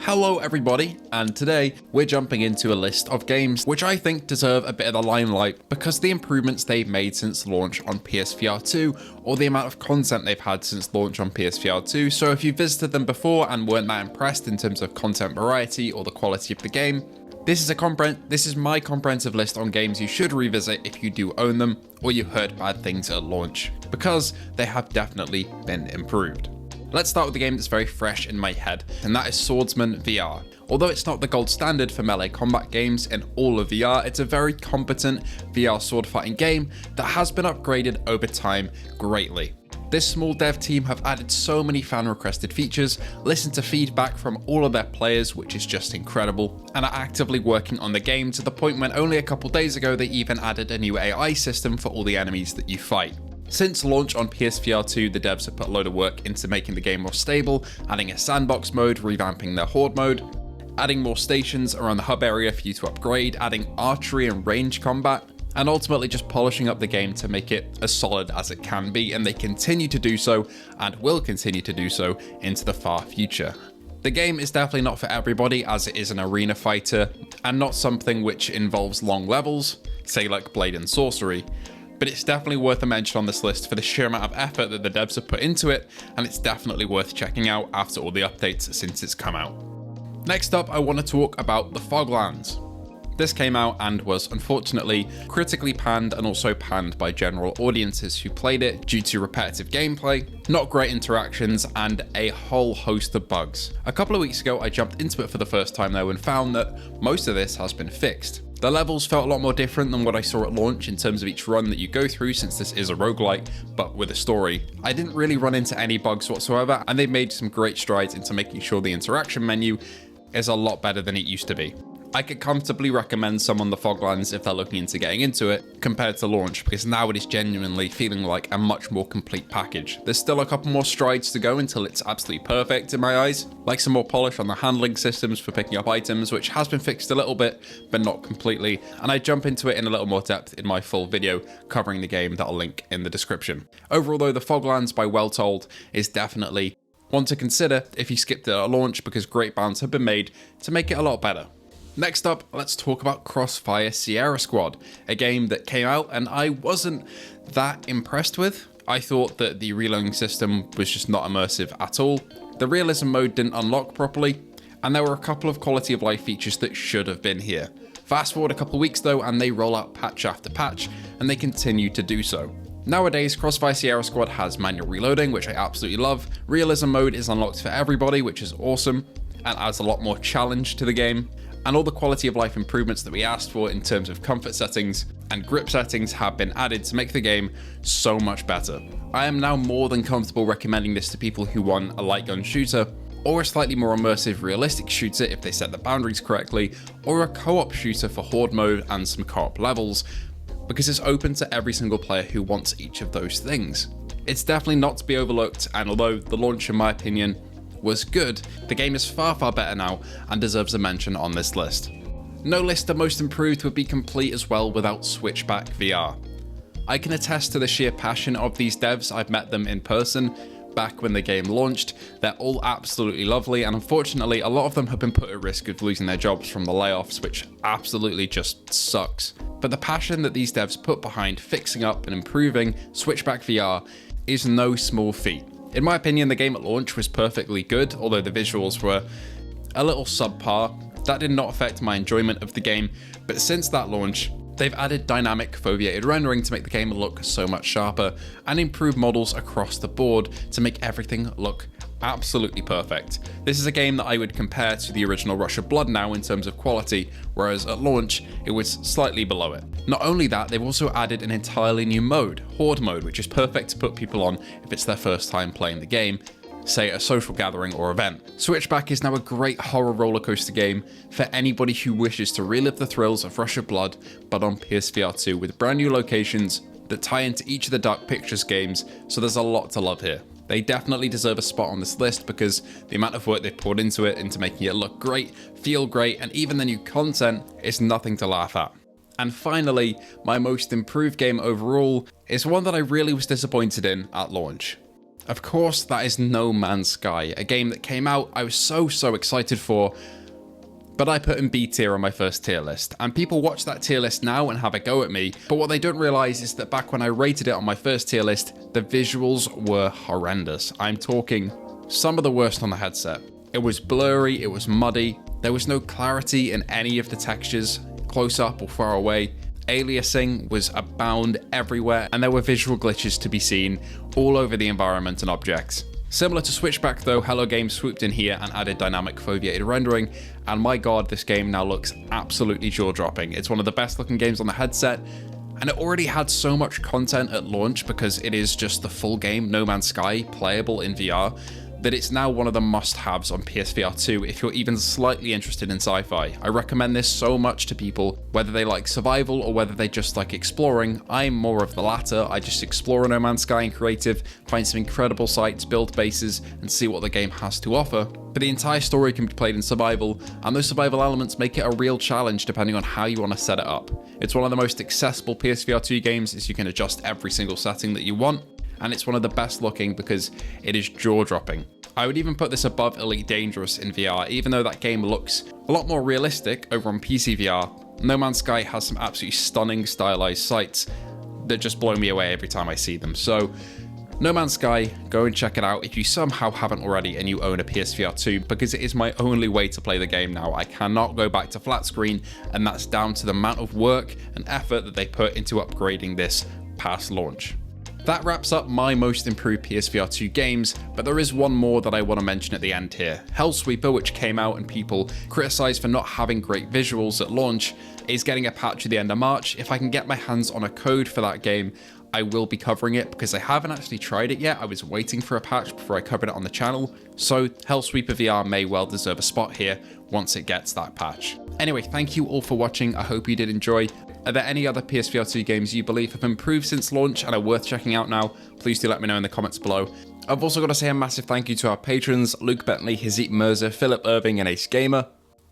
Hello everybody, and today we're jumping into a list of games which I think deserve a bit of the limelight because of the improvements they've made since launch on PSVR2 or the amount of content they've had since launch on PSVR2. So if you visited them before and weren't that impressed in terms of content variety or the quality of the game, this is my comprehensive list on games you should revisit if you do own them or you heard bad things at launch, because they have definitely been improved. Let's start with the game that's very fresh in my head, and that is Swordsman VR. Although it's not the gold standard for melee combat games in all of VR, it's a very competent VR sword fighting game that has been upgraded over time greatly. This small dev team have added so many fan requested features, listened to feedback from all of their players, which is just incredible, and are actively working on the game to the point when only a couple days ago they even added a new AI system for all the enemies that you fight. Since launch on PSVR2, the devs have put a load of work into making the game more stable, adding a sandbox mode, revamping their horde mode, adding more stations around the hub area for you to upgrade, adding archery and range combat, and ultimately just polishing up the game to make it as solid as it can be, and they continue to do so and will continue to do so into the far future. The game is definitely not for everybody, as it is an arena fighter and not something which involves long levels, say like Blade and Sorcery. But it's definitely worth a mention on this list for the sheer amount of effort that the devs have put into it, and it's definitely worth checking out after all the updates since it's come out. Next up, I want to talk about the Foglands. This came out and was unfortunately critically panned and also panned by general audiences who played it due to repetitive gameplay, not great interactions, and a whole host of bugs. A couple of weeks ago I jumped into it for the first time though and found that most of this has been fixed. The levels felt a lot more different than what I saw at launch in terms of each run that you go through, since this is a roguelike, but with a story. I didn't really run into any bugs whatsoever, and they've made some great strides into making sure the interaction menu is a lot better than it used to be. I could comfortably recommend someone the Foglands if they're looking into getting into it compared to launch, because now it is genuinely feeling like a much more complete package. There's still a couple more strides to go until it's absolutely perfect in my eyes, like some more polish on the handling systems for picking up items, which has been fixed a little bit, but not completely, and I jump into it in a little more depth in my full video covering the game that I'll link in the description. Overall though, the Foglands by Well Told is definitely one to consider if you skipped it at launch, because great bounds have been made to make it a lot better. Next up, let's talk about Crossfire Sierra Squad, a game that came out and I wasn't that impressed with. I thought that the reloading system was just not immersive at all. The realism mode didn't unlock properly, and there were a couple of quality of life features that should have been here. Fast forward a couple of weeks though, and they roll out patch after patch, and they continue to do so. Nowadays, Crossfire Sierra Squad has manual reloading, which I absolutely love. Realism mode is unlocked for everybody, which is awesome, and adds a lot more challenge to the game. And all the quality of life improvements that we asked for in terms of comfort settings and grip settings have been added to make the game so much better. I am now more than comfortable recommending this to people who want a light gun shooter, or a slightly more immersive realistic shooter if they set the boundaries correctly, or a co-op shooter for horde mode and some co-op levels, because it's open to every single player who wants each of those things. It's definitely not to be overlooked, and although the launch in my opinion was good, the game is far better now and deserves a mention on this list. No list of most improved would be complete as well without Switchback VR. I can attest to the sheer passion of these devs. I've met them in person back when the game launched. They're all absolutely lovely, and unfortunately a lot of them have been put at risk of losing their jobs from the layoffs, which absolutely just sucks. But the passion that these devs put behind fixing up and improving Switchback VR is no small feat. In my opinion, the game at launch was perfectly good, although the visuals were a little subpar. That did not affect my enjoyment of the game, but since that launch, they've added dynamic foveated rendering to make the game look so much sharper, and improved models across the board to make everything look absolutely perfect. This is a game that I would compare to the original Rush of Blood now in terms of quality, whereas at launch it was slightly below it. Not only that, they've also added an entirely new mode, Horde mode, which is perfect to put people on if it's their first time playing the game, say a social gathering or event. Switchback is now a great horror rollercoaster game for anybody who wishes to relive the thrills of Rush of Blood, but on PSVR2 with brand new locations that tie into each of the Dark Pictures games, so there's a lot to love here. They definitely deserve a spot on this list because the amount of work they've poured into it, into making it look great, feel great, and even the new content is nothing to laugh at. And finally, my most improved game overall is one that I really was disappointed in at launch. Of course, that is No Man's Sky, a game that came out I was so excited for, but I put in B tier on my first tier list. And people watch that tier list now and have a go at me, but what they don't realize is that back when I rated it on my first tier list, the visuals were horrendous. I'm talking some of the worst on the headset. It was blurry, it was muddy, there was no clarity in any of the textures, close up or far away. Aliasing was abound everywhere, and there were visual glitches to be seen all over the environment and objects. Similar to Switchback though, Hello Games swooped in here and added dynamic foveated rendering, and my god, this game now looks absolutely jaw-dropping. It's one of the best looking games on the headset, and it already had so much content at launch because it is just the full game, No Man's Sky, playable in VR, that it's now one of the must-haves on PSVR2 if you're even slightly interested in sci-fi. I recommend this so much to people, whether they like survival or whether they just like exploring. I'm more of the latter. I just explore No Man's Sky in creative, find some incredible sites, build bases, and see what the game has to offer. But the entire story can be played in survival, and those survival elements make it a real challenge depending on how you want to set it up. It's one of the most accessible PSVR2 games as you can adjust every single setting that you want, and it's one of the best looking because it is jaw-dropping. I would even put this above Elite Dangerous in VR, even though that game looks a lot more realistic over on PC VR. No Man's Sky has some absolutely stunning stylized sights that just blow me away every time I see them. So No Man's Sky, go and check it out if you somehow haven't already and you own a PSVR 2, because it is my only way to play the game now. I cannot go back to flat screen, and that's down to the amount of work and effort that they put into upgrading this past launch. That wraps up my most improved PSVR 2 games, but there is one more that I want to mention at the end here. Hellsweeper, which came out and people criticised for not having great visuals at launch, is getting a patch at the end of March. If I can get my hands on a code for that game, I will be covering it because I haven't actually tried it yet. I was waiting for a patch before I covered it on the channel, so Hellsweeper VR may well deserve a spot here once it gets that patch. Anyway, thank you all for watching. I hope you did enjoy. Are there any other PSVR 2 games you believe have improved since launch and are worth checking out now? Please do let me know in the comments below. I've also got to say a massive thank you to our patrons, Luke Bentley, Hizit Mirza, Philip Irving, and Ace Gamer.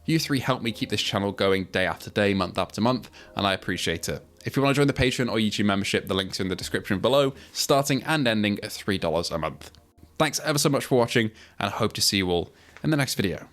You three help me keep this channel going day after day, month after month, and I appreciate it. If you want to join the Patreon or YouTube membership, the link's in the description below, starting and ending at $3 a month. Thanks ever so much for watching, and I hope to see you all in the next video.